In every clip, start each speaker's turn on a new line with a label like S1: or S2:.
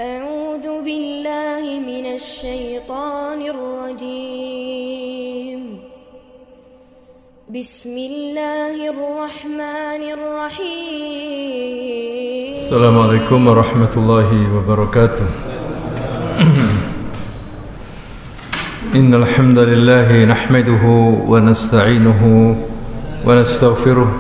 S1: أعوذ بالله من الشيطان الرجيم بسم الله الرحمن الرحيم
S2: السلام عليكم ورحمة الله وبركاته إن الحمد لله نحمده ونستعينه ونستغفره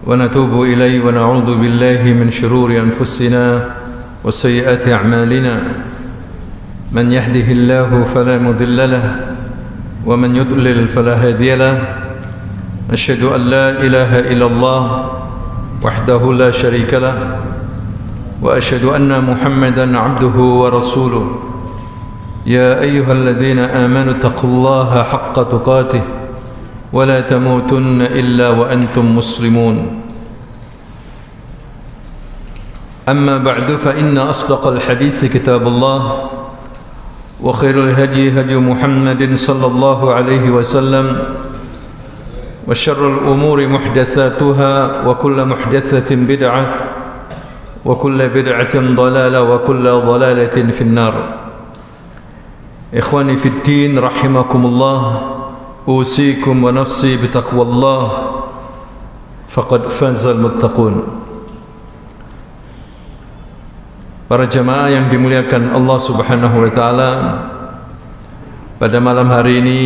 S2: ونتوب إليه ونعوذ بالله من شرور أنفسنا وسيئات أعمالنا من يهده الله فلا مضل له ومن يضلل فلا هادي له أشهد أن لا إله إلا الله وحده لا شريك له وأشهد أن محمدا عبده ورسوله يا أيها الذين آمنوا اتقوا الله حق تقاته ولا تموتن إلا وأنتم مسلمون أما بعد فإن أصدق الحديث كتاب الله وخير الهدي هدي محمد صلى الله عليه وسلم وشر الأمور محدثاتها وكل محدثة بدعة وكل بدعة ضلالة وكل ضلالة في النار. إخواني في الدين رحمكم الله، أوصيكم ونفسي بتقوى الله فقد فاز المتقون. Para jamaah yang dimuliakan Allah Subhanahu wa taala, pada malam hari ini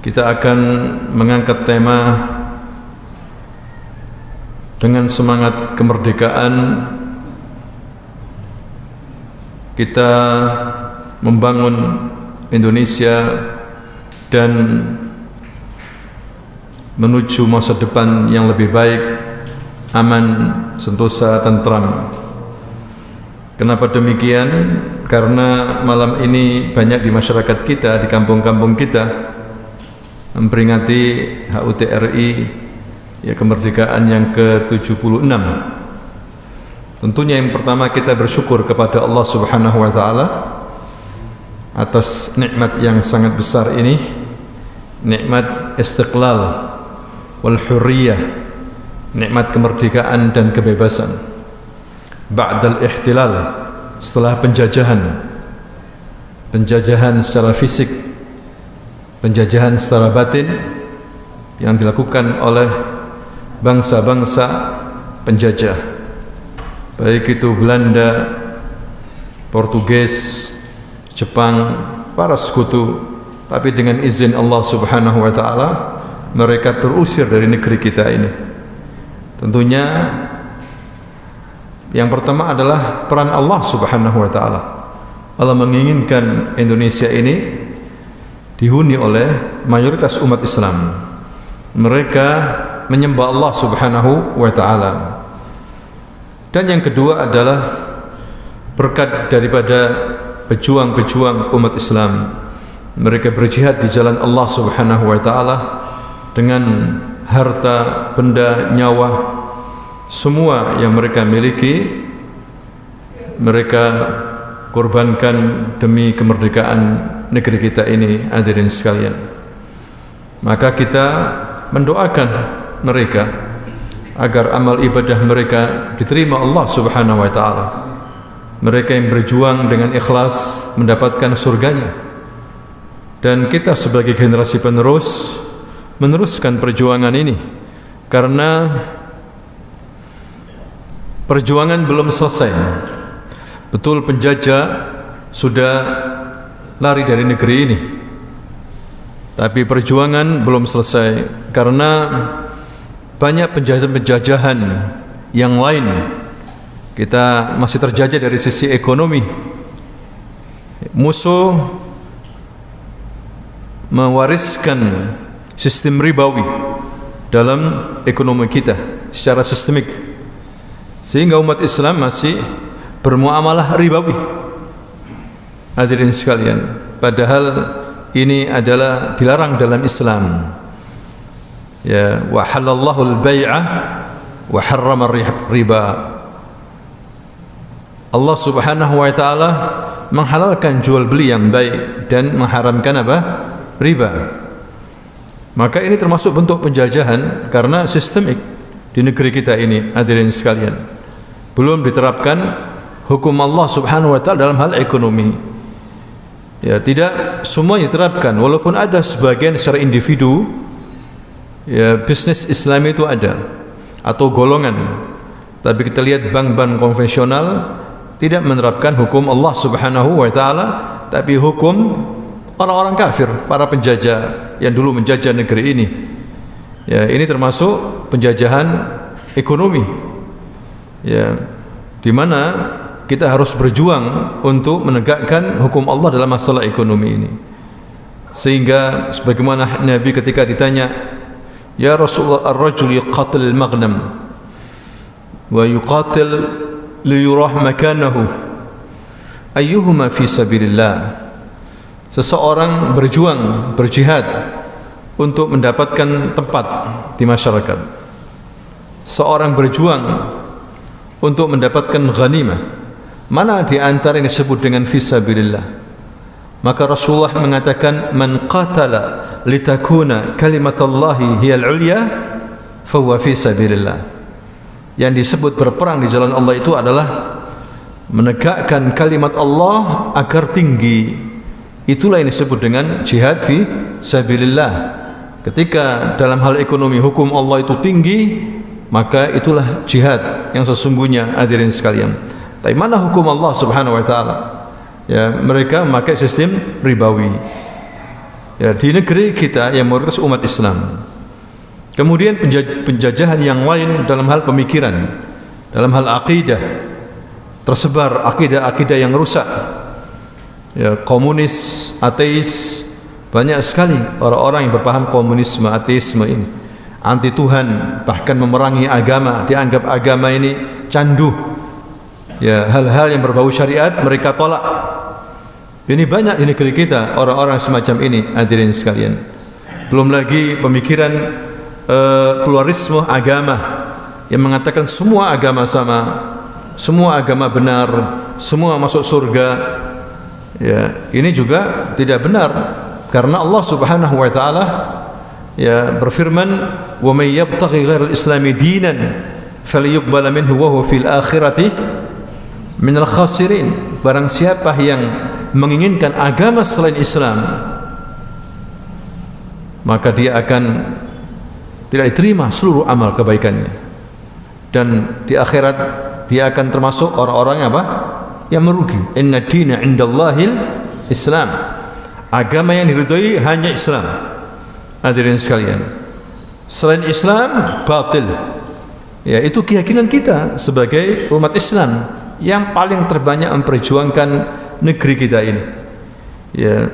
S2: kita akan mengangkat tema dengan semangat kemerdekaan. Kita membangun Indonesia dan menuju masa depan yang lebih baik, aman, sentosa, tentram. Kenapa demikian? Karena malam ini banyak di masyarakat kita, di kampung-kampung kita memperingati HUT RI, ya, kemerdekaan yang ke-76. Tentunya yang pertama kita bersyukur kepada Allah Subhanahu wa taala atas nikmat yang sangat besar ini, nikmat istiqlal wal hurriyah, nikmat kemerdekaan dan kebebasan. Ba'dal ihtilal, setelah penjajahan secara fisik, penjajahan secara batin yang dilakukan oleh bangsa-bangsa penjajah, baik itu Belanda, Portugis, Jepang, para sekutu. Tapi dengan izin Allah Subhanahu wa taala mereka terusir dari negeri kita ini. Tentunya yang pertama adalah peran Allah Subhanahu wa taala. Allah menginginkan Indonesia ini dihuni oleh mayoritas umat Islam. Mereka menyembah Allah Subhanahu wa taala. Dan yang kedua adalah berkat daripada pejuang-pejuang umat Islam. Mereka berjihad di jalan Allah Subhanahu wa taala dengan harta, benda, nyawa, semua yang mereka miliki mereka korbankan demi kemerdekaan negeri kita ini, hadirin sekalian. Maka kita mendoakan mereka agar amal ibadah mereka diterima Allah Subhanahu wa taala. Mereka yang berjuang dengan ikhlas mendapatkan surganya. Dan kita sebagai generasi penerus meneruskan perjuangan ini, karena perjuangan belum selesai. Betul penjajah sudah lari dari negeri ini, tapi perjuangan belum selesai karena banyak penjajahan yang lain. Kita masih terjajah dari sisi ekonomi. Musuh mewariskan sistem ribawi dalam ekonomi kita secara sistemik, sehingga umat Islam masih bermuamalah ribawi, hadirin sekalian. Padahal ini adalah dilarang dalam Islam. Ya, wa halallahu al-bai'a wa harrama riba. Allah Subhanahu wa taala menghalalkan jual beli yang baik dan mengharamkan apa? Riba. Maka ini termasuk bentuk penjajahan karena sistemik di negeri kita ini, hadirin sekalian. Belum diterapkan hukum Allah Subhanahu wa taala dalam hal ekonomi. Ya, tidak semua diterapkan, walaupun ada sebagian secara individu, ya, bisnis Islami itu ada atau golongan. Tapi kita lihat bank-bank konvensional tidak menerapkan hukum Allah Subhanahu wa taala, tapi hukum orang-orang kafir, para penjajah yang dulu menjajah negeri ini. Ya, ini termasuk penjajahan ekonomi. Ya, di mana kita harus berjuang untuk menegakkan hukum Allah dalam masalah ekonomi ini. Sehingga sebagaimana Nabi ketika ditanya, "Ya Rasulullah, ar-rajul yuqatil al-maghnam wa yuqatil li yurah makanahu ayyuhuma fi sabilillah." Seseorang berjuang, berjihad untuk mendapatkan tempat di masyarakat. Seorang berjuang untuk mendapatkan ghanimah. Mana di antara yang disebut dengan fi sabilillah? Maka Rasulullah mengatakan, "Man qatala litakuna kalimatullahi hiyal ulya fa huwa fi sabilillah." Yang disebut berperang di jalan Allah itu adalah menegakkan kalimat Allah agar tinggi. Itulah yang disebut dengan jihad fi sabilillah. Ketika dalam hal ekonomi hukum Allah itu tinggi, maka itulah jihad yang sesungguhnya, hadirin sekalian. Tapi mana hukum Allah Subhanahu wa taala? Ya, mereka memakai sistem ribawi. Ya, di negeri kita yang mayoritas umat Islam. Kemudian penjajahan yang lain dalam hal pemikiran, dalam hal akidah, tersebar akidah-akidah yang rusak. Ya, komunis, ateis, banyak sekali orang-orang yang berpaham komunisme, ateisme ini, anti Tuhan, bahkan memerangi agama, dianggap agama ini candu. Ya, hal-hal yang berbau syariat mereka tolak. Ini banyak di negeri kita orang-orang semacam ini, hadirin sekalian. Belum lagi pemikiran pluralisme agama yang mengatakan semua agama sama, semua agama benar, semua masuk surga. Ya, ini juga tidak benar, karena Allah Subhanahu wa taala ya berfirman, "Wa may yabtaghi ghairal islami dinan falyuqbal minhu wa huwa fil akhirati minal khasirin." Barang siapa yang menginginkan agama selain Islam, maka dia akan tidak diterima seluruh amal kebaikannya, dan di akhirat dia akan termasuk orang-orang apa? Yang merugi. Inna dina indallahil Islam. Agama yang diridhoi hanya Islam. Hadirin sekalian, selain Islam batil. Ya, itu keyakinan kita sebagai umat Islam yang paling terbanyak memperjuangkan negeri kita ini. Ya,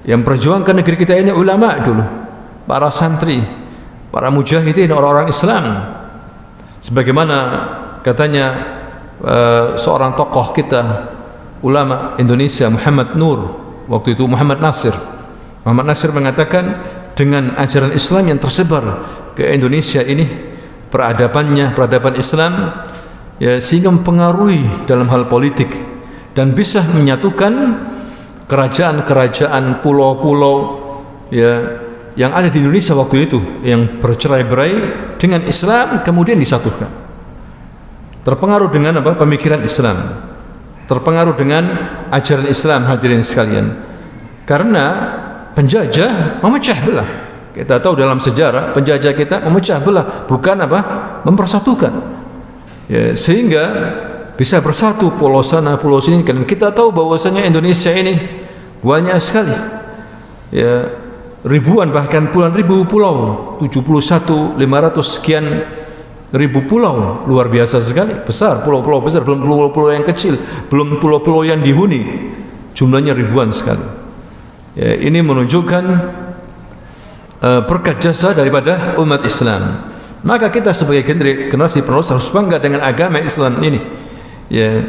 S2: yang memperjuangkan negeri kita ini ulama dulu, para santri, para mujahidin, orang-orang Islam. Sebagaimana katanya seorang tokoh kita, ulama Indonesia, Muhammad Nur, waktu itu Muhammad Nasir mengatakan, dengan ajaran Islam yang tersebar ke Indonesia ini, peradaban Islam, ya, sehingga mempengaruhi dalam hal politik dan bisa menyatukan kerajaan-kerajaan, pulau-pulau, ya, yang ada di Indonesia waktu itu, yang bercerai-berai dengan Islam kemudian disatukan. Terpengaruh dengan apa? Pemikiran Islam, terpengaruh dengan ajaran Islam, hadirin sekalian. Karena penjajah memecah belah. Kita tahu dalam sejarah penjajah kita memecah belah, bukan apa? Mempersatukan. Ya, sehingga bisa bersatu pulau sana, pulau sini. Dan kita tahu bahwasanya Indonesia ini banyak sekali. Ya, ribuan bahkan puluhan ribu pulau, 71.500 sekian ribu pulau, luar biasa sekali, besar, pulau-pulau besar, belum pulau-pulau yang kecil, belum pulau-pulau yang dihuni, jumlahnya ribuan sekali. Ya, ini menunjukkan berkat jasa daripada umat Islam. Maka kita sebagai generasi penerus harus bangga dengan agama Islam ini. Ya,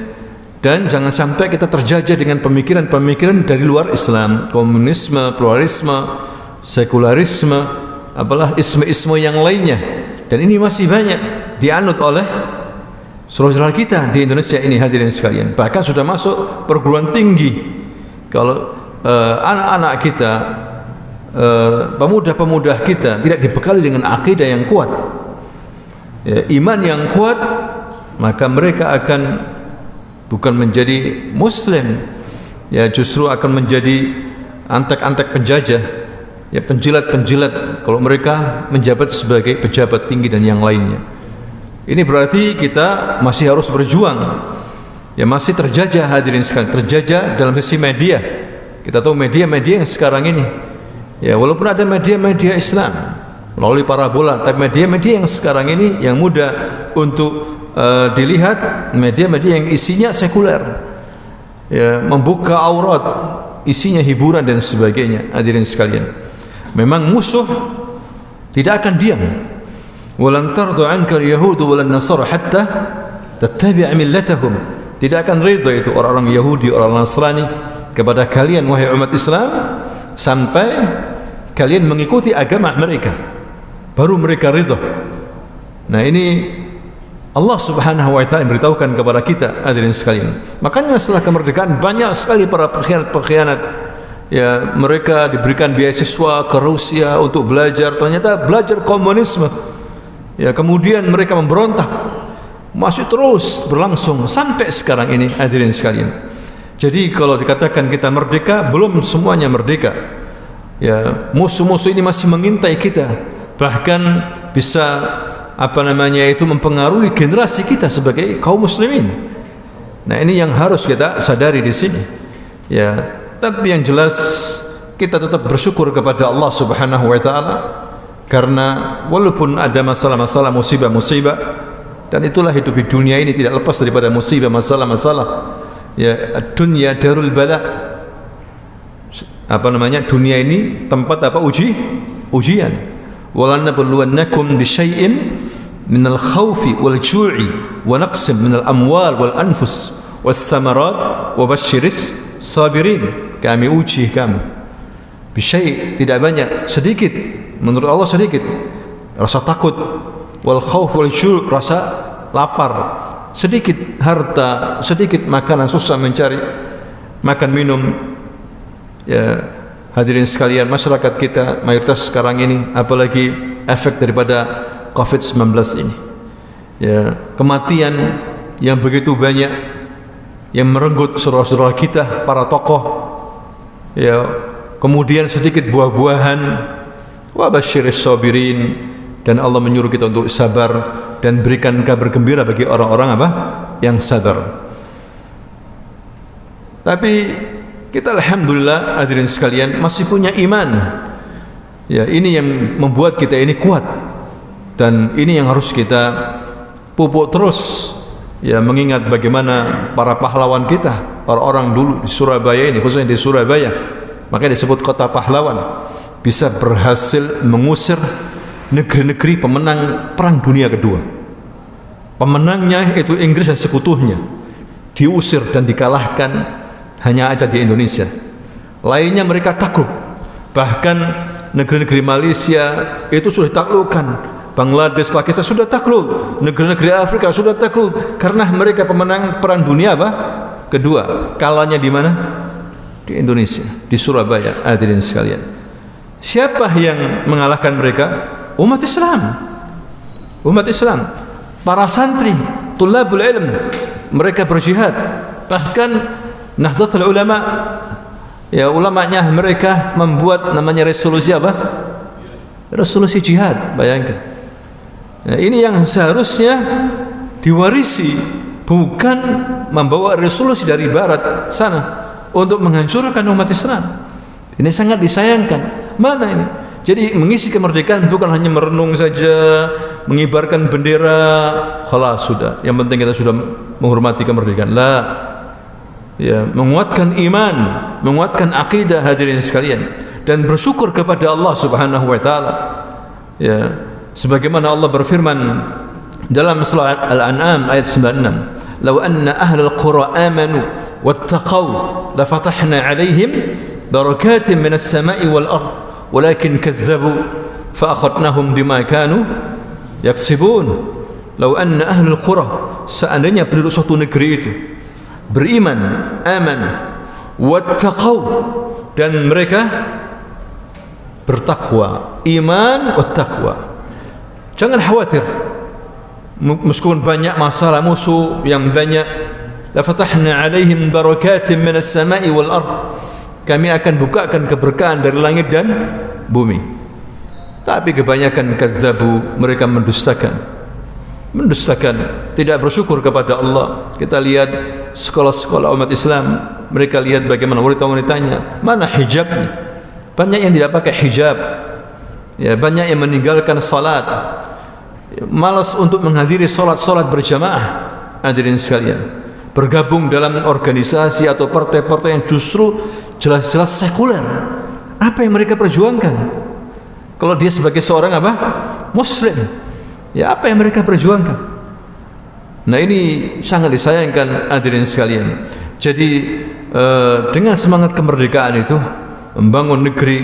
S2: dan jangan sampai kita terjajah dengan pemikiran-pemikiran dari luar Islam, komunisme, pluralisme, sekularisme, apalah isme-isme yang lainnya. Dan ini masih banyak dianut oleh saudara kita di Indonesia ini, hadirin sekalian. Bahkan sudah masuk perguruan tinggi. Kalau anak-anak kita, pemuda-pemuda kita tidak dibekali dengan akidah yang kuat, ya, iman yang kuat, maka mereka akan bukan menjadi muslim, ya justru akan menjadi antek-antek penjajah, ya penjilat-penjilat kalau mereka menjabat sebagai pejabat tinggi dan yang lainnya. Ini berarti kita masih harus berjuang, ya masih terjajah hadirin sekalian, terjajah dalam sisi media. Kita tahu media-media yang sekarang ini, ya walaupun ada media-media Islam melalui parabola, tapi media-media yang sekarang ini yang mudah untuk dilihat, media-media yang isinya sekuler, ya membuka aurat, isinya hiburan dan sebagainya. Hadirin sekalian, memang musuh tidak akan diam. Walan tardu anka al-yahud walan nasara hatta tattabi' millatahum. Tidak akan ridha itu orang-orang Yahudi, orang Nasrani kepada kalian wahai umat Islam sampai kalian mengikuti agama mereka, baru mereka ridha. Nah, ini Allah Subhanahu wa taala memberitahukan kepada kita, hadirin sekalian. Makanya setelah kemerdekaan banyak sekali para pengkhianat-pengkhianat, ya mereka diberikan beasiswa ke Rusia untuk belajar, ternyata belajar komunisme. Ya kemudian mereka memberontak, masih terus berlangsung sampai sekarang ini, hadirin sekalian. Jadi kalau dikatakan kita merdeka, belum semuanya merdeka. Ya, musuh-musuh ini masih mengintai kita, bahkan bisa mempengaruhi generasi kita sebagai kaum muslimin. Nah, ini yang harus kita sadari di sini. Ya, tapi yang jelas kita tetap bersyukur kepada Allah Subhanahu wa taala, karena walaupun ada masalah-masalah, musibah-musibah, dan itulah hidup di dunia ini tidak lepas daripada musibah, masalah-masalah. Ya, dunia darul bala. Dunia ini tempat ujian. Walanabluwannakum bisyai'in minal khawfi wal ju'i wa naqsim minal amwal wal anfus was samarat wa basyiris sabirin. Kami uji kamu bisyai', tidak banyak, sedikit, menurut Allah sedikit, rasa takut, wal khawf wal ju', rasa lapar, sedikit harta, sedikit makanan, susah mencari makan minum. Ya hadirin sekalian, masyarakat kita mayoritas sekarang ini, apalagi efek daripada COVID-19 ini, ya kematian yang begitu banyak yang merenggut saudara-saudara kita, para tokoh, ya kemudian sedikit buah-buahan. Wa basyiris sabirin, dan Allah menyuruh kita untuk sabar dan berikan kabar gembira bagi orang-orang yang sabar. Tapi kita alhamdulillah hadirin sekalian masih punya iman. Ya, ini yang membuat kita ini kuat, dan ini yang harus kita pupuk terus. Ya, mengingat bagaimana para pahlawan kita, orang-orang dulu di Surabaya ini, khususnya di Surabaya, makanya disebut kota pahlawan, bisa berhasil mengusir negeri-negeri pemenang Perang Dunia Kedua. Pemenangnya itu Inggris dan sekutunya, diusir dan dikalahkan hanya ada di Indonesia. Lainnya mereka takluk. Bahkan negeri-negeri Malaysia itu sudah ditaklukkan, Bangladesh, Pakistan sudah takluk, negeri-negeri Afrika sudah takluk, karena mereka pemenang Perang Dunia Kedua. Kalahnya di mana? Di Indonesia, di Surabaya. Hadirin sekalian, siapa yang mengalahkan mereka? Umat Islam. Umat Islam, para santri, tulabul ilm, mereka berjihad. Bahkan Nahdlatul Ulama, ya ulamanya mereka membuat namanya resolusi resolusi jihad. Bayangkan. Nah, ini yang seharusnya diwarisi, bukan membawa resolusi dari barat sana untuk menghancurkan umat Islam. Ini sangat disayangkan. Mana ini? Jadi mengisi kemerdekaan bukan hanya merenung saja, mengibarkan bendera, khalas sudah. Yang penting kita sudah menghormati kemerdekaan. Lah, ya, menguatkan iman, menguatkan akidah hadirin sekalian, dan bersyukur kepada Allah Subhanahu wa taala. Ya, sebagaimana Allah berfirman dalam surah Al-An'am ayat 96, "Law anna ahlal qura amanu wattaqaw la fatahna 'alaihim barakatin minas sama'i wal ard walakin kazzabu fa akhadnahum bima kanu yaksibun." Law anna ahlul qura, seandainya penduduk suatu negeri itu beriman, aman, wattaqaw, dan mereka bertakwa. Iman wattaqwa. Jangan khawatir, meskipun banyak masalah, musuh yang banyak, la fatahna 'alaihim barakatin minas sama'i wal ard. Kami akan bukakan keberkahan dari langit dan bumi. Tapi kebanyakan kadzabu, mereka mendustakan, tidak bersyukur kepada Allah. Kita lihat sekolah-sekolah umat Islam, mereka lihat bagaimana wanita-wanitanya, mana hijabnya. Banyak yang tidak pakai hijab, ya, banyak yang meninggalkan salat, malas untuk menghadiri salat-salat berjamaah. Hadirin sekalian, bergabung dalam organisasi atau partai-partai yang justru jelas-jelas sekuler. Apa yang mereka perjuangkan? Kalau dia sebagai seorang apa? Muslim, ya apa yang mereka perjuangkan? Nah, ini sangat disayangkan hadirin sekalian. Jadi dengan semangat kemerdekaan itu, membangun negeri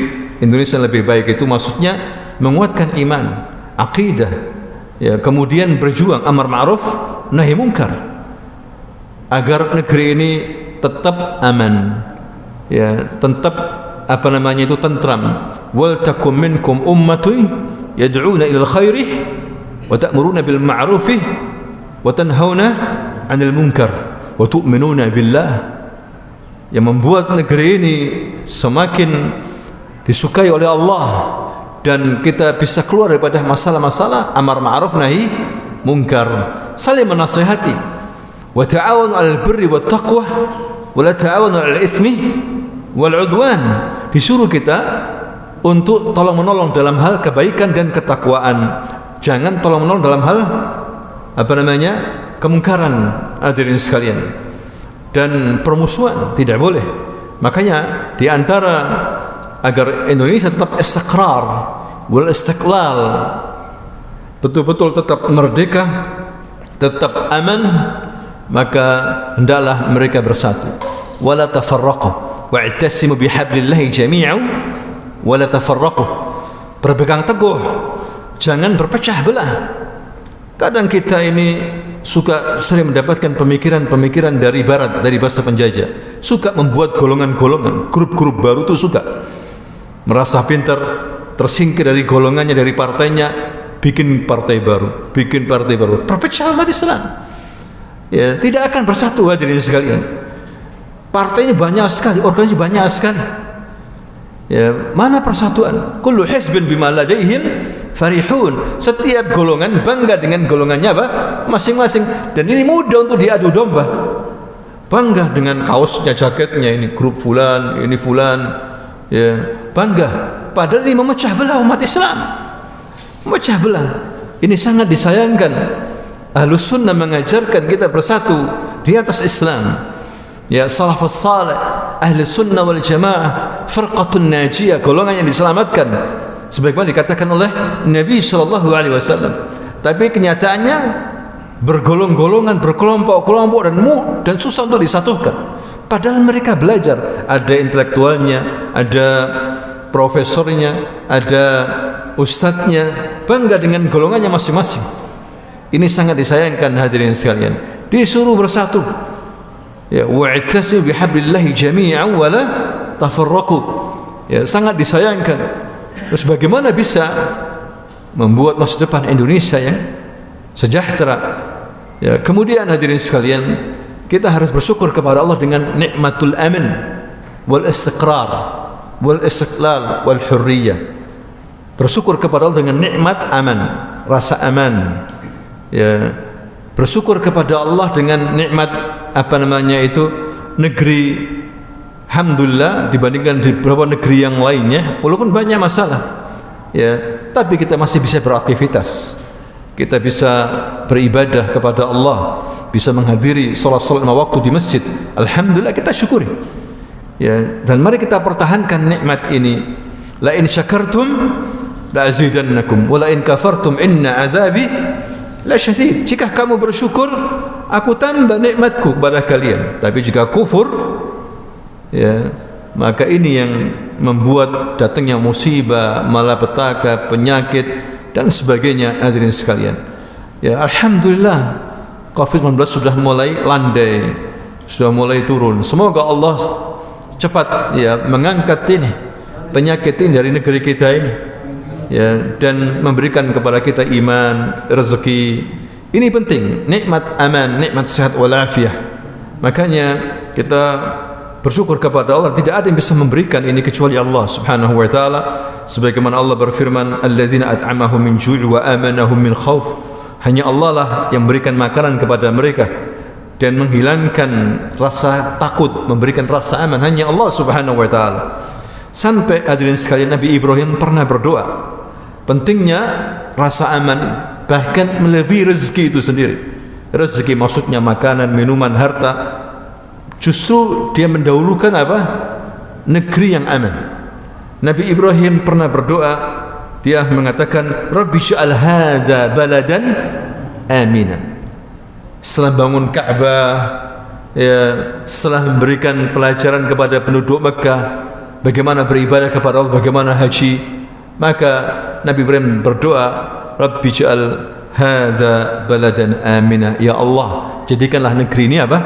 S2: Indonesia yang lebih baik itu maksudnya menguatkan iman, akidah, ya, kemudian berjuang amar ma'ruf nahi munkar agar negeri ini tetap aman, ya, tetap apa namanya itu tentram. Wal takum minkum ummatun yad'una ila al-khairi wa ta'muruna bil ma'ruf wa tanhauna 'anil munkar wa tu'minuna billah. Yang membuat negeri ini semakin disukai oleh Allah dan kita bisa keluar daripada masalah-masalah amar ma'ruf nahi munkar, saling menasihati. Wa ta'awanu 'alal birri wat taqwa wa la ta'awanu 'alal itsmi wal 'udwan. Disuruh kita untuk tolong-menolong dalam hal kebaikan dan ketakwaan. Jangan tolong-menolong dalam hal apa namanya? Kemungkaran, hadirin sekalian. Dan permusuhan tidak boleh. Makanya di antara agar Indonesia tetap istiqrar wal istiqlal, betul-betul tetap merdeka, tetap aman, maka hendaklah mereka bersatu. Wala tafarraqu wa'tasimu bihablillahi jami'an wala tafarraqu. Berpegang teguh, jangan berpecah belah. Kadang kita ini sering mendapatkan pemikiran-pemikiran dari barat, dari bangsa penjajah. Suka membuat golongan-golongan, grup-grup baru itu suka. Merasa pintar, tersingkir dari golongannya, dari partainya, bikin partai baru, perpecah umat Islam. Ya, tidak akan bersatu hadirin sekalian. Partai ini banyak sekali, organisasi banyak sekali. Ya, mana persatuan? Kullu hizbin bima ladaihim farihun. Setiap golongan bangga dengan golongannya apa? Masing-masing. Dan ini mudah untuk diadu domba. Bangga dengan kaosnya, jaketnya, ini grup fulan, ini fulan. Ya, bangga. Padahal ini memecah belah umat Islam. Memecah belah. Ini sangat disayangkan. Ahlus Sunnah mengajarkan kita bersatu di atas Islam. Ya, salafus salih, ahli sunnah wal jamaah, firqatun najiyah, golongan yang diselamatkan sebagaimana dikatakan oleh Nabi SAW. Tapi kenyataannya bergolong-golongan, berkelompok-kelompok dan susah untuk disatukan. Padahal mereka belajar, ada intelektualnya, ada profesornya, ada ustadznya, bangga dengan golongannya masing-masing. Ini sangat disayangkan hadirin sekalian. Disuruh bersatu. Ya, wa'tasimu bihablillahi jami'an wa la tafarraqu. Ya, sangat disayangkan. Terus bagaimana bisa membuat masa depan Indonesia yang sejahtera? Ya, kemudian hadirin sekalian, kita harus bersyukur kepada Allah dengan nikmatul aman wal istiqrar wal istiqlal wal hurriyah. Bersyukur kepada Allah dengan nikmat aman, rasa aman. Ya, bersyukur kepada Allah dengan nikmat apa namanya itu negeri, alhamdulillah dibandingkan di beberapa negeri yang lainnya, walaupun banyak masalah, ya, tapi kita masih bisa beraktivitas, kita bisa beribadah kepada Allah, bisa menghadiri salat-salat lima waktu di masjid. Alhamdulillah, kita syukuri, ya, dan mari kita pertahankan nikmat ini. La in syakartum la azidannakum wa la in kafartum inna azabi la syadid. Jika kamu bersyukur, aku tambah nikmatku kepada kalian. Tapi jika kufur, ya, maka ini yang membuat datangnya musibah, malapetaka, penyakit dan sebagainya. Hadirin sekalian, ya, alhamdulillah COVID-19 sudah mulai landai, sudah mulai turun. Semoga Allah cepat, ya, mengangkat ini penyakit ini dari negeri kita ini, ya, dan memberikan kepada kita iman, rezeki. Ini penting, nikmat aman, nikmat sehat wal afiyah. Makanya kita bersyukur kepada Allah, tidak ada yang bisa memberikan ini kecuali Allah Subhanahu wa taala. Sebagaimana Allah berfirman, "Alladzina at'amahum min ju' wa amanahum min khauf." Hanya Allah lah yang memberikan makanan kepada mereka dan menghilangkan rasa takut, memberikan rasa aman, hanya Allah Subhanahu wa taala. Sampai hadirin sekalian, Nabi Ibrahim pernah berdoa pentingnya rasa aman, bahkan melebihi rezeki itu sendiri. Rezeki maksudnya makanan, minuman, harta. Justru dia mendahulukan apa? Negeri yang aman. Nabi Ibrahim pernah berdoa, dia mengatakan, "Rabbi ij'al hadza baladan aminan." Setelah bangun Ka'bah, ya, setelah memberikan pelajaran kepada penduduk Mekah bagaimana beribadah kepada Allah, bagaimana haji, maka Nabi Ibrahim berdoa, "Rabbi ij'al hadza baladan aminan." Ya Allah, jadikanlah negeri ini apa?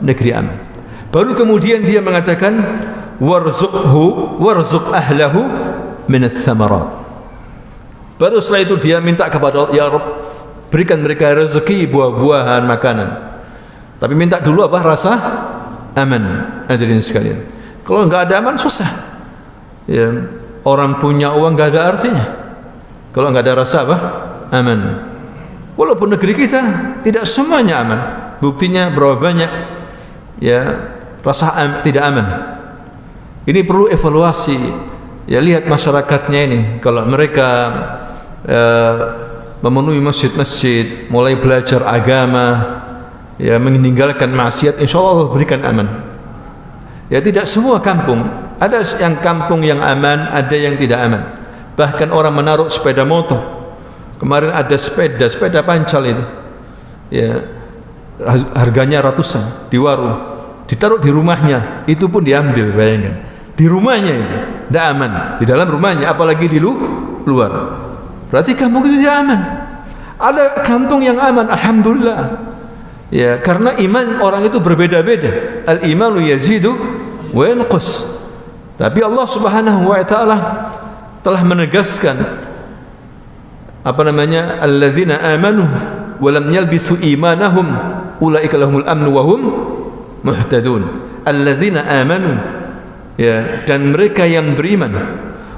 S2: Negeri aman. Baru kemudian dia mengatakan, warzuq ahlahu minas samarat. Baru setelah itu dia minta kepada Allah, ya Rabb, berikan mereka rezeki, buah-buahan, makanan. Tapi minta dulu apa? Rasa aman. Hadirin sekalian, kalau enggak ada aman susah. Ya, orang punya uang enggak ada artinya kalau enggak ada rasa apa? Aman. Walaupun negeri kita tidak semuanya aman. Buktinya berapa banyak ya rasa tidak aman. Ini perlu evaluasi. Ya, lihat masyarakatnya ini. Kalau mereka memenuhi masjid-masjid, mulai belajar agama, ya, meninggalkan maksiat, insya Allah berikan aman. Ya, tidak semua kampung. Ada yang kampung yang aman, ada yang tidak aman. Bahkan orang menaruh sepeda motor. Kemarin ada sepeda pancal itu, ya, harganya ratusan di warung. Ditaruh di rumahnya, itu pun diambil, bayangkan. Di rumahnya itu, tidak aman. Di dalam rumahnya, apalagi di luar. Berarti kampung itu tidak aman. Ada kampung yang aman, alhamdulillah. Ya, karena iman orang itu berbeda-beda. Al-imanu yazidu wa yanqus. Tapi Allah Subhanahu wa taala telah menegaskan apa namanya? Alladzina amanu wa lam yalbisu imanahum ulaika lahumul amnu wa hum muhtadun. Alladzina amanu, ya, dan mereka yang beriman,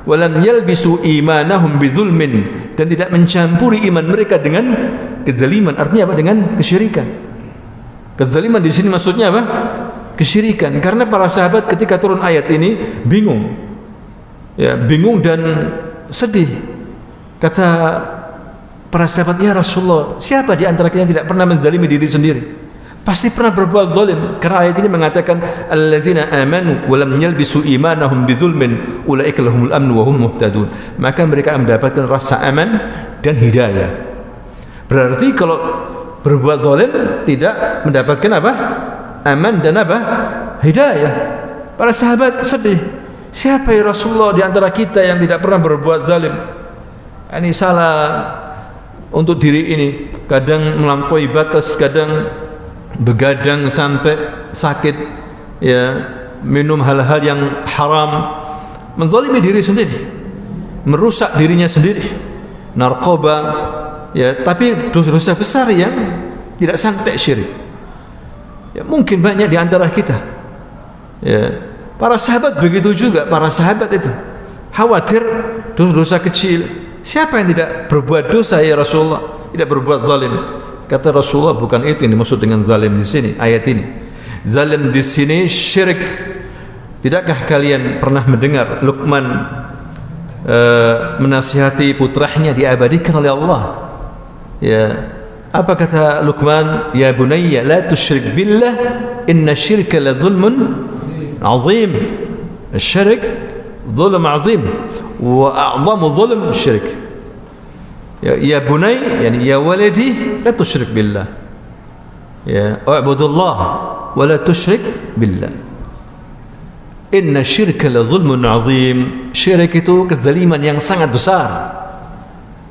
S2: walam yalbisu imanahum bizulmin, dan tidak mencampuri iman mereka dengan kezaliman. Artinya apa? Dengan kesyirikan. Kezaliman di sini maksudnya apa? Kesyirikan. Karena para sahabat ketika turun ayat ini bingung, ya, bingung dan sedih. Kata para sahabat, ya Rasulullah, siapa di antara kita yang tidak pernah menzalimi diri sendiri? Pasti pernah berbuat zalim. Karena ayat ini mengatakan alladzina amanu wa lam yalbisu imanahum bidzulmin ulaika lahumul amnu wa hum muhtadun. Maka mereka mendapatkan rasa aman dan hidayah. Berarti kalau berbuat zalim tidak mendapatkan apa? Aman dan apa? Hidayah. Para sahabat sedih. Siapa ya Rasulullah di antara kita yang tidak pernah berbuat zalim? Ini salah untuk diri ini. Kadang melampaui batas, kadang begadang sampai sakit, ya, minum hal-hal yang haram, menzalimi diri sendiri, merusak dirinya sendiri, narkoba, ya, tapi dosa-dosa besar yang tidak sampai syirik. Ya, mungkin banyak di antara kita, ya, para sahabat begitu juga. Para sahabat itu khawatir dosa-dosa kecil. Siapa yang tidak berbuat dosa ya Rasulullah, tidak berbuat zalim? Kata Rasulullah, bukan itu yang dimaksud dengan zalim di sini, ayat ini. Zalim di sini syirik. Tidakkah kalian pernah mendengar Luqman menasihati putranya diabadikan oleh Allah? Ya, apa kata Luqman? Ya bunayya la tusyrik billah inna syirka la zulmun azim. Syirik zulm azim wa a'zamu zulm syirik. Ya bunay, yani ya waladi, la tusyrik billah. Ya, u'budullah wa la tusyrik billah. Inna syirka la zulmun azim. Syirik itu kezaliman yang sangat besar.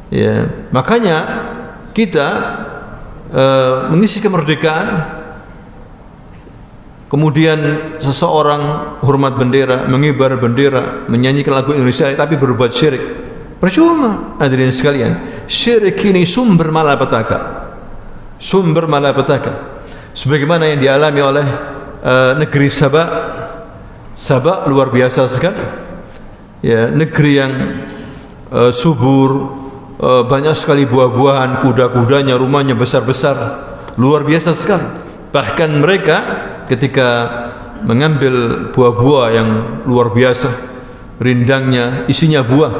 S2: Ya, makanya kita mengisi kemerdekaan, kemudian seseorang hormat bendera, mengibar bendera, menyanyikan lagu Indonesia, tapi berbuat syirik. Percuma, hadirin sekalian. Syirik ini sumber malapetaka. Sumber malapetaka. sebagaimana yang dialami oleh negeri Sabak. Sabak luar biasa sekali, ya, negeri yang subur, banyak sekali buah-buahan, kuda-kudanya, rumahnya besar-besar, luar biasa sekali. Bahkan mereka ketika mengambil buah-buah yang luar biasa, rindangnya isinya buah,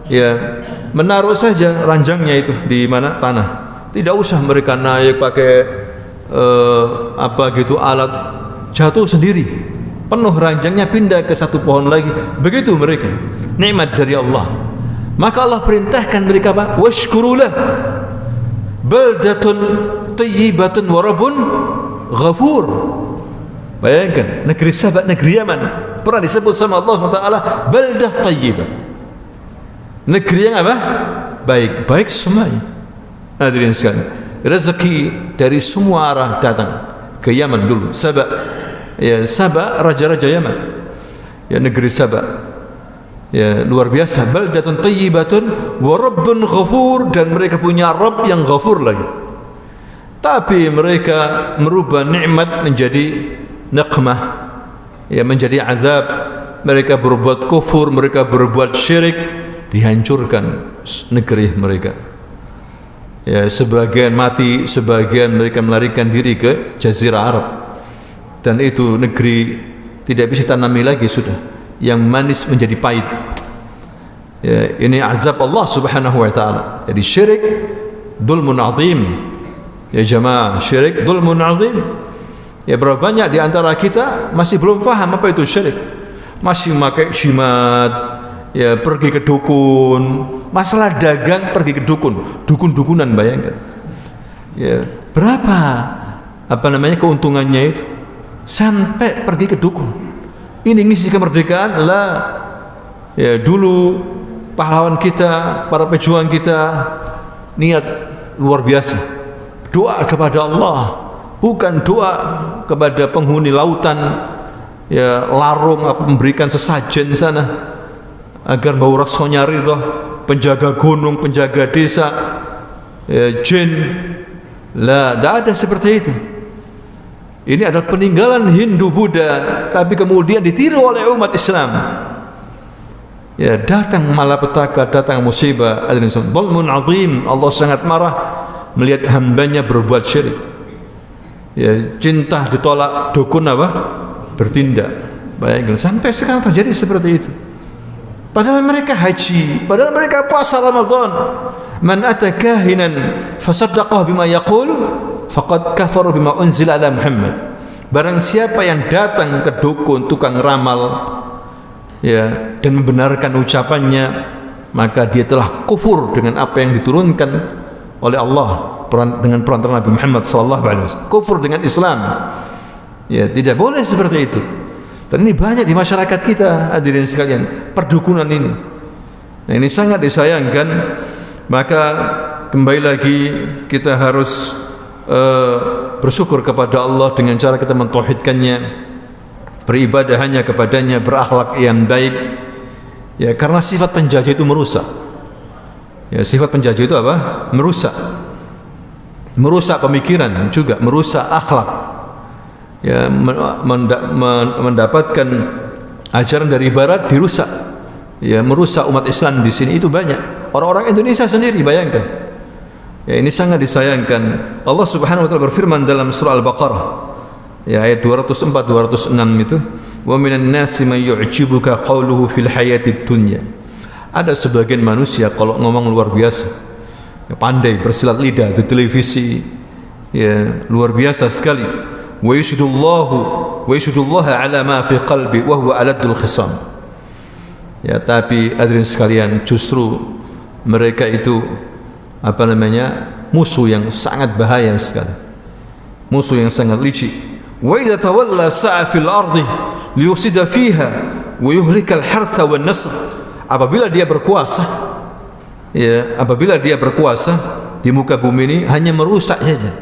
S2: ya, menaruh saja ranjangnya itu di mana, tanah. Tidak usah mereka naik pakai alat, jatuh sendiri, penuh ranjangnya, pindah ke satu pohon lagi. Begitu mereka, nikmat dari Allah. Maka Allah perintahkan mereka apa? Washkurulah baldatun tayyibatun wa rabbun ghafur. Bayangkan, negeri Sabak, negeri Yaman, pernah disebut sama Allah SWT baldah tayyibah, negeri yang apa? Baik, baik semuanya. Hadirin sekalian, rezeki dari semua arah datang ke Yaman dulu. Sabak, ya, Sabak raja-raja Yaman, ya, negeri Sabak, ya, luar biasa. Baldatun tayyibatun wa rabbun ghafur, dan mereka punya Rabb yang ghafur lagi. Tapi mereka merubah nikmat menjadi niqmah, ya, menjadi azab. Mereka berbuat kufur, mereka berbuat syirik, dihancurkan negeri mereka. Ya, sebagian mati, sebagian mereka melarikan diri ke Jazirah Arab. Dan itu negeri tidak bisa tanami lagi sudah, yang manis menjadi pahit. Ya, ini azab Allah Subhanahu wa taala. Jadi syirik dzulmun azim. Ya jamaah, syirik dzulmun azim. Ya, berapa banyak di antara kita masih belum paham apa itu syirik. Masih memakai jimat, ya, pergi ke dukun. Masalah dagang pergi ke dukun, dukun-dukunan, bayangkan. Ya, berapa keuntungannya itu? Sampai pergi ke dukun. Ini ngisi kemerdekaan lah. Ya, dulu pahlawan kita, para pejuang kita, niat luar biasa. Doa kepada Allah, bukan doa kepada penghuni lautan, ya, larung, memberikan sesajen sana agar bau rasanya ridha, penjaga gunung, penjaga desa, ya, jin. Lah, tidak ada seperti itu. Ini adalah peninggalan Hindu Buddha, tapi kemudian ditiru oleh umat Islam. Ya, datang malapetaka, datang musibah. Dzulmun azim. Allah sangat marah melihat hambanya berbuat syirik. Ya, cinta ditolak, dukun apa? Bertindak. Bayangkan, sampai sekarang terjadi seperti itu. Padahal mereka haji, padahal mereka puasa Ramadan. Man ata kahinan fasaddaqah bima yaqul faqad kafara bima unzila ala Muhammad. Barang siapa yang datang ke dukun, tukang ramal, ya, dan membenarkan ucapannya, maka dia telah kufur dengan apa yang diturunkan oleh Allah dengan perantara Nabi Muhammad SAW. Kufur dengan Islam. Ya, tidak boleh seperti itu. Dan ini banyak di masyarakat kita, hadirin sekalian, perdukunan ini. Nah, ini sangat disayangkan. Maka kembali lagi kita harus bersyukur kepada Allah dengan cara kita mentauhidkannya, beribadah hanya kepadanya, berakhlak yang baik. Ya, karena sifat penjajah itu merusak. Ya, sifat penjajah itu apa? Merusak. Merusak pemikiran juga, merusak akhlak. Ya, mendapatkan ajaran dari barat dirusak. Ya, merusak umat Islam di sini itu banyak. Orang-orang Indonesia sendiri, bayangkan. Ya, ini sangat disayangkan. Allah Subhanahu wa taala berfirman dalam surah Al-Baqarah, ya, ayat 204 206 itu, wa minan nasi may yu'jibuka qawluhu fil hayatid dunya. Ada sebagian manusia kalau ngomong luar biasa, ya, pandai bersilat lidah di televisi, ya, luar biasa sekali. Wa yashhadullahu ala ma fi qalbi wa huwa aladul khisam. Ya, tapi hadirin sekalian, justru mereka itu musuh yang sangat bahaya sekali, musuh yang sangat licik. Wa idza tawalla sa'a fil ardi liyufsida fiha wa yuhlikal hartha wan nasr. Apabila dia berkuasa, ya, apabila dia berkuasa di muka bumi ini, hanya merusak saja,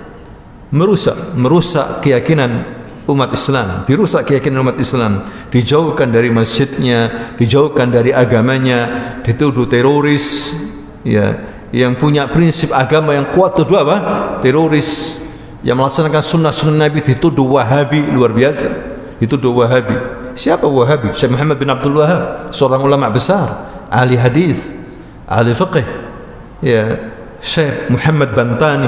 S2: merusak keyakinan umat Islam, dirusak keyakinan umat Islam, dijauhkan dari masjidnya, dijauhkan dari agamanya, dituduh teroris. Ya, yang punya prinsip agama yang kuat itu apa? Teroris. yang melaksanakan sunnah-sunnah Nabi dituduh Wahabi, luar biasa. Dituduh Wahabi. Siapa Wahabi? Syekh Muhammad bin Abdul Wahab, seorang ulama besar, ahli hadis, ahli fiqh. Ya, Syekh Muhammad Bantani,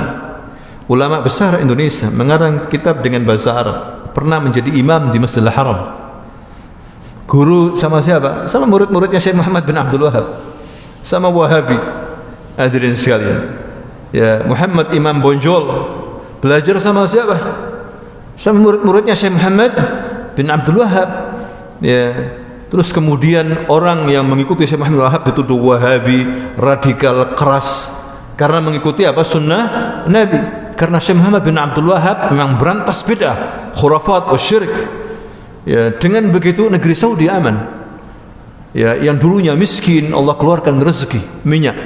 S2: ulama besar Indonesia, mengarang kitab dengan bahasa Arab, pernah menjadi imam di Masjidil Haram. Guru sama siapa? Sama murid-muridnya Syekh Muhammad bin Abdul Wahab, sama Wahabi. Hadirin sekalian, ya, Muhammad Imam Bonjol belajar sama siapa? Sama murid-muridnya Syekh Muhammad bin Abdul Wahab. Ya, terus kemudian orang yang mengikuti Syekh Muhammad bin Wahab dituduh Wahabi, radikal, keras, karena mengikuti apa? Sunnah Nabi. Karena Syekh Muhammad bin Abdul Wahab memang berantas bid'ah, khurafat, syirik. Ya, dengan begitu negeri Saudi aman. Ya, yang dulunya miskin Allah keluarkan rezeki minyak.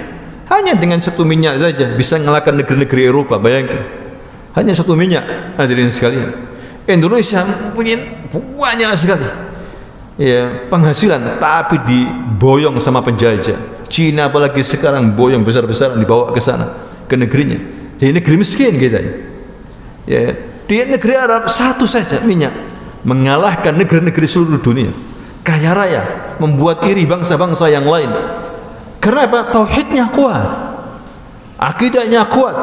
S2: Hanya dengan satu minyak saja bisa mengalahkan negeri-negeri Eropa, bayangkan. Hanya satu minyak, hadirin sekalian. Indonesia punya banyak sekali, ya, penghasilan, tapi diboyong sama penjajah. Cina apalagi sekarang boyong besar-besaran dibawa ke sana, ke negerinya. Jadi negeri miskin kita. Ya, di negeri Arab satu saja minyak mengalahkan negeri-negeri seluruh dunia. Kaya raya, membuat iri bangsa-bangsa yang lain. Karena apa? Tauhidnya kuat, akidahnya kuat.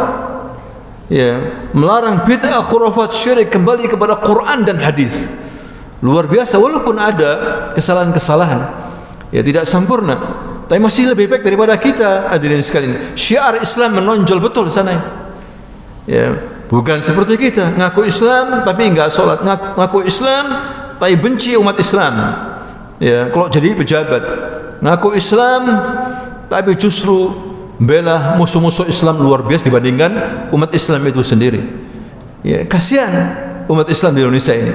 S2: Ya, melarang bid'ah, khurafat, syirik, kembali kepada Quran dan hadis. Luar biasa, walaupun ada kesalahan-kesalahan, ya, tidak sempurna, tapi masih lebih baik daripada kita. Hadirin sekalian, syiar Islam menonjol betul sana. Ya, bukan seperti kita ngaku Islam tapi enggak sholat, ngaku Islam tapi benci umat Islam. Ya, kalau jadi pejabat, ngaku Islam tapi justru bela musuh-musuh Islam luar biasa dibandingkan umat Islam itu sendiri. Ya, kasihan umat Islam di Indonesia ini.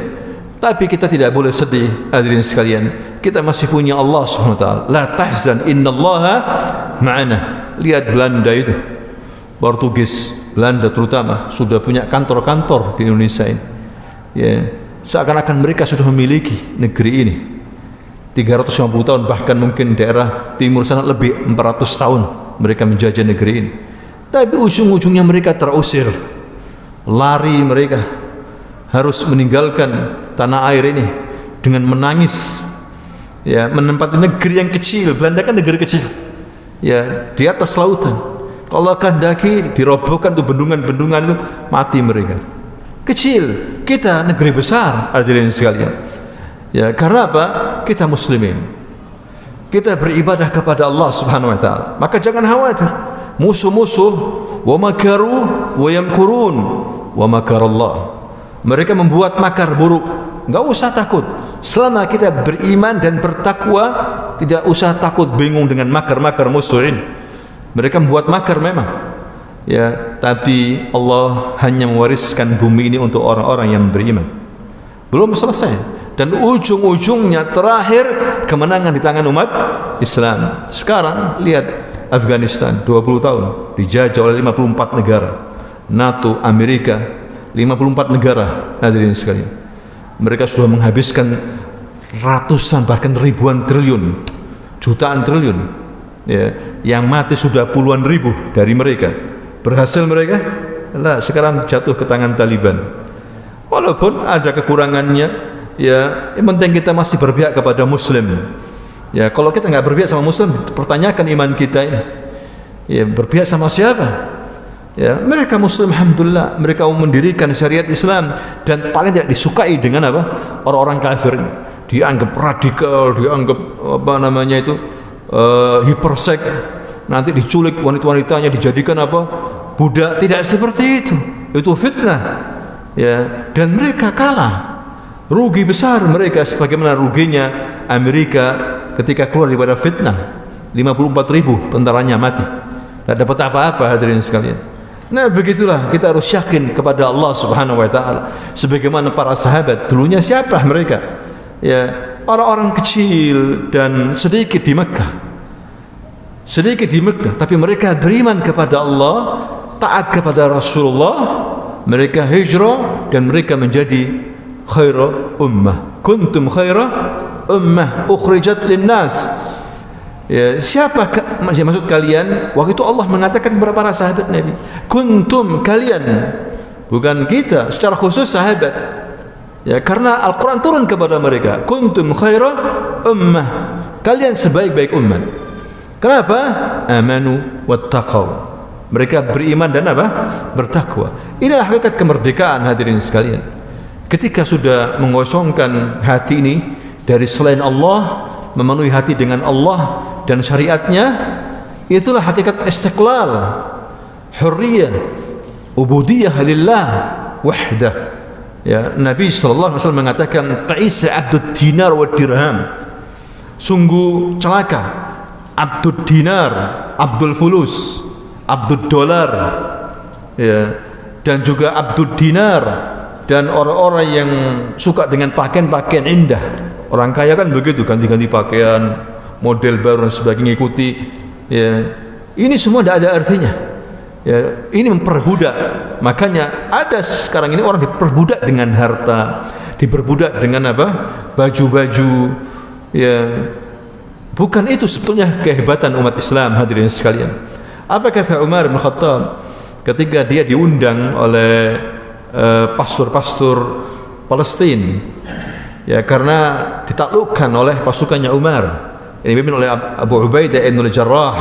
S2: Tapi kita tidak boleh sedih, hadirin sekalian. Kita masih punya Allah Subhanahu wa taala. La tahzan, innallaha ma'ana. Lihat Belanda itu, Portugis, Belanda terutama sudah punya kantor-kantor di Indonesia ini. Ya, seakan-akan mereka sudah memiliki negeri ini. 350 tahun, bahkan mungkin daerah timur sana lebih 400 tahun mereka menjajah negeri ini. Tapi ujung-ujungnya mereka terusir, lari, mereka harus meninggalkan tanah air ini dengan menangis. Ya, menempati negeri yang kecil. Belanda kan negeri kecil, ya, di atas lautan. Kalau kehendaki dirobohkan tuh bendungan-bendungan itu, mati mereka. Kecil, kita negeri besar, hadirin sekalian. Ya, karena apa? Kita muslimin, kita beribadah kepada Allah Subhanahu wa taala. Maka jangan khawatir. Musuh-musuh wa makaru wa yamkurun wa makarallah. Mereka membuat makar buruk. Enggak usah takut. Selama kita beriman dan bertakwa, tidak usah takut bingung dengan makar-makar musuh ini. Mereka membuat makar memang. Ya, tapi Allah hanya mewariskan bumi ini untuk orang-orang yang beriman. Belum selesai. Dan ujung-ujungnya terakhir kemenangan di tangan umat Islam. Sekarang lihat Afghanistan 20 tahun dijajah oleh 54 negara. NATO, Amerika, 54 negara, hadirin sekalian. Mereka sudah menghabiskan ratusan bahkan ribuan triliun, jutaan triliun. Ya, yang mati sudah puluhan ribu dari mereka. Berhasil mereka? Lah, sekarang jatuh ke tangan Taliban. Walaupun ada kekurangannya, ya, yang penting kita masih berpihak kepada Muslim. Ya, kalau kita nggak berpihak sama Muslim, pertanyakan iman kita ini. Ya, berpihak sama siapa? Ya, mereka Muslim, alhamdulillah, mereka mendirikan syariat Islam dan paling tidak disukai dengan apa? Orang-orang kafir. Dianggap radikal, dianggap apa namanya itu hipersek. Nanti diculik wanita-wanitanya, dijadikan apa? Budak. Tidak seperti itu. Itu fitnah. Ya, dan mereka kalah. Rugi besar mereka sebagaimana ruginya Amerika ketika keluar daripada fitnah. 54.000 tentaranya mati. Tak dapat apa-apa, hadirin sekalian. Nah, begitulah kita harus yakin kepada Allah Subhanahu wa taala. Sebagaimana para sahabat dulunya, siapa mereka? Ya, orang-orang kecil dan sedikit di Mekah. Sedikit di Mekah, tapi mereka beriman kepada Allah, taat kepada Rasulullah. Mereka hijrah dan mereka menjadi khairu ummah. Kuntum khairu ummah ukhrijat linnas. Ya, siapa maksud kalian? Waktu itu Allah mengatakan kepada para sahabat Nabi, kuntum, kalian bukan kita, secara khusus sahabat. Ya, karena Al-Quran turun kepada mereka, kuntum khaira ummah, kalian sebaik-baik umat. Kenapa? Amanu wattaqaw, mereka beriman dan apa? Bertakwa. Inilah hakikat kemerdekaan, hadirin sekalian. Ketika sudah mengosongkan hati ini dari selain Allah, memenuhi hati dengan Allah dan syariatnya, itulah hakikat istiqlal, hurriyah, ubudiyah lillah wahdah. Ya, Nabi sallallahu alaihi wasallam mengatakan, ta'isa abdud dinar wa dirham, sungguh celaka abdud dinar, abdul fulus, abdud dolar, ya, dan juga abdud dinar, dan orang-orang yang suka dengan pakaian-pakaian indah. Orang kaya kan begitu, ganti-ganti pakaian, model baru dan sebagainya, ikuti. Ya, ini semua tidak ada artinya. Ya, ini memperbudak. Makanya ada sekarang ini orang diperbudak dengan harta, diperbudak dengan apa? Baju-baju. Ya, bukan itu sebetulnya kehebatan umat Islam, hadirin sekalian. Apa kata Umar bin Khattab ketika dia diundang oleh pastor-pastor Palestina? Ya, karena ditaklukkan oleh pasukannya Umar. Ini dipimpin oleh Abu Ubaidah bin Al-Jarrah,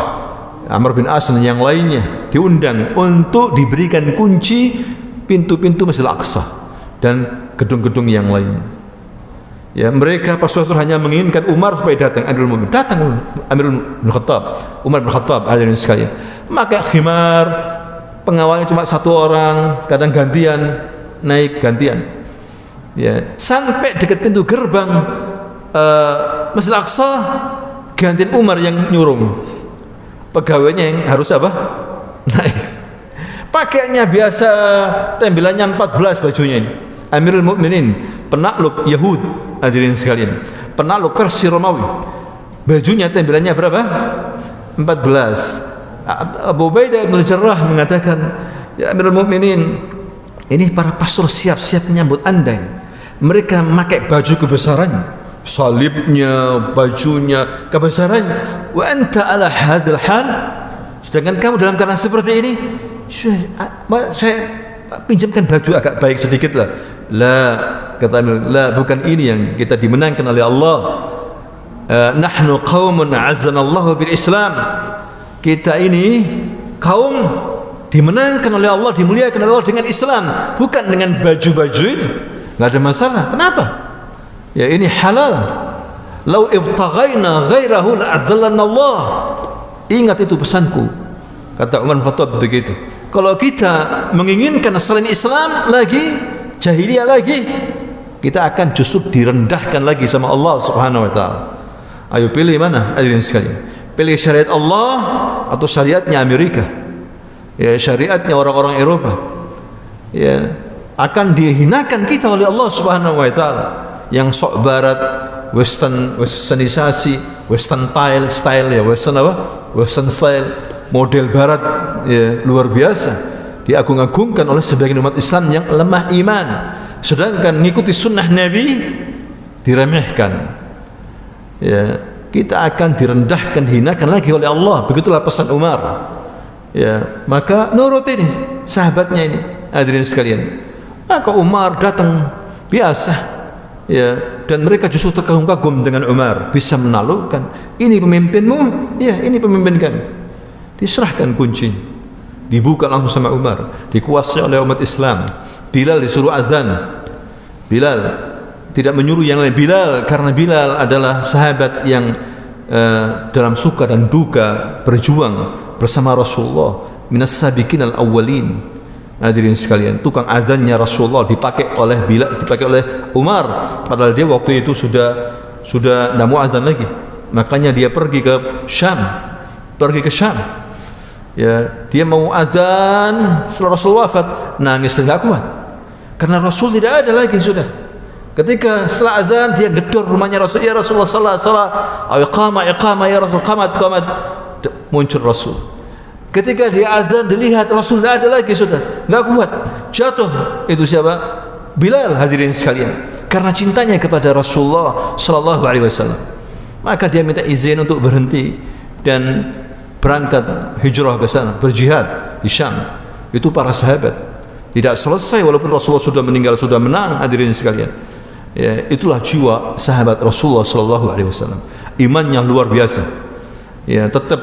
S2: Amr bin As dan yang lainnya, diundang untuk diberikan kunci pintu-pintu Masjidil Aqsa dan gedung-gedung yang lainnya. Ya, mereka pastor hanya menginginkan Umar supaya datang, Amirul Mukminin. Datang Amirul bin Khattab, Umar bin Khattab, hadirin sekalian. Maka khimar, pengawalnya cuma satu orang, kadang gantian, naik gantian. Ya, sampai dekat pintu gerbang Masjidil Aqsa, gantian Umar yang nyurung. Pegawainya yang harus apa? Naik. Pakaiannya biasa, tembelannya 14 bajunya ini. Amirul Mukminin, penakluk Yahud, hadirin sekalian, penakluk Persia Romawi. Bajunya tembelannya berapa? 14. Abu Ubaidah bin Al-Jarrah mengatakan, ya Amirul Mukminin, ini para pastor siap-siap menyambut Anda ini. Mereka memakai baju kebesaran, salibnya, bajunya, kebesarannya. Wa anta ala hadzal hal, sedangkan kamu dalam keadaan seperti ini. Saya pinjamkan baju agak baik sedikit lah. La, kata Amir, la, bukan ini yang kita dimenangkan oleh Allah. Nahnu qaumun azzanallahu bil Islam. Kita ini kaum dimenangkan oleh Allah, dimuliakan oleh Allah dengan Islam, bukan dengan baju-baju ini. Enggak ada masalah. Kenapa? Ya, ini halal. Lau ibtaghaina ghairahu la'azzalana Allah. Ingat itu pesanku, kata Umar bin Khattab begitu. Kalau kita menginginkan selain Islam lagi, jahiliyah lagi, kita akan justru direndahkan lagi sama Allah Subhanahu wa taala. Ayo pilih mana, hadirin sekalian? Pilih syariat Allah atau syariatnya Amerika? Ya, syariatnya orang-orang Eropa. Ya, akan dihinakan kita oleh Allah Subhanahu wa taala. Yang sok barat, westernisasi, western style ya, western apa? Western style, model barat, ya, luar biasa. Diagung-agungkan oleh sebagian umat Islam yang lemah iman. Sedangkan mengikuti sunnah Nabi diremehkan. Ya, kita akan direndahkan, hinakan lagi oleh Allah. Begitulah pesan Umar. Ya, maka nurut ini sahabatnya ini, hadirin sekalian. Maka Umar datang biasa. Ya, dan mereka justru terkagum-kagum dengan Umar, bisa menaklukkan. Ini pemimpinmu, ya ini pemimpin kami. Diserahkan kunci, dibuka langsung sama Umar, dikuasai oleh umat Islam. Bilal disuruh azan. Bilal tidak menyuruh yang lain. Bilal, karena Bilal adalah sahabat yang dalam suka dan duka berjuang bersama Rasulullah, minas sabiqin al-awwalin. Hadirin sekalian, tukang azannya Rasulullah dipakai oleh Bilal, dipakai oleh Umar, padahal dia waktu itu sudah tidak mau azan lagi. Makanya dia pergi ke Syam. Ya, dia mau azan setelah Rasul wafat, nangis tidak kuat. Karena Rasul tidak ada lagi sudah. Ketika setelah azan dia gedor rumahnya Rasul, ya Rasulullah sallallahu alaihi wasallam, iqamah ya Rasul, qamat. Muncul Rasul. Ketika dia azan dilihat Rasul tidak ada lagi sudah, enggak kuat, jatuh. Itu siapa? Bilal, hadirin sekalian. Karena cintanya kepada Rasulullah sallallahu alaihi wasallam, maka dia minta izin untuk berhenti dan berangkat hijrah ke sana, berjihad di Syam. Itu para sahabat. Tidak selesai walaupun Rasulullah sudah meninggal, sudah menang, hadirin sekalian. Ya, itulah jiwa sahabat Rasulullah sallallahu alaihi wasallam. Imannya luar biasa. Ya, tetap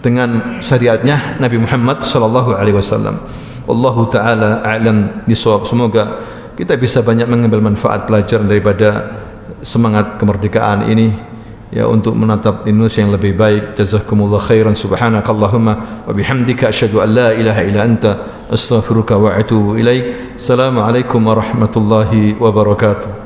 S2: dengan syariatnya Nabi Muhammad sallallahu alaihi wasallam. Wallahu taala a'lam bishawab. Semoga kita bisa banyak mengambil manfaat pelajaran daripada semangat kemerdekaan ini, ya, untuk menatap Indonesia yang lebih baik. Jazakumullah khairan. Subhanakallahumma wa bihamdika asyhadu an la ilaha illa anta astaghfiruka wa atubu ilaik. Assalamualaikum warahmatullahi wabarakatuh.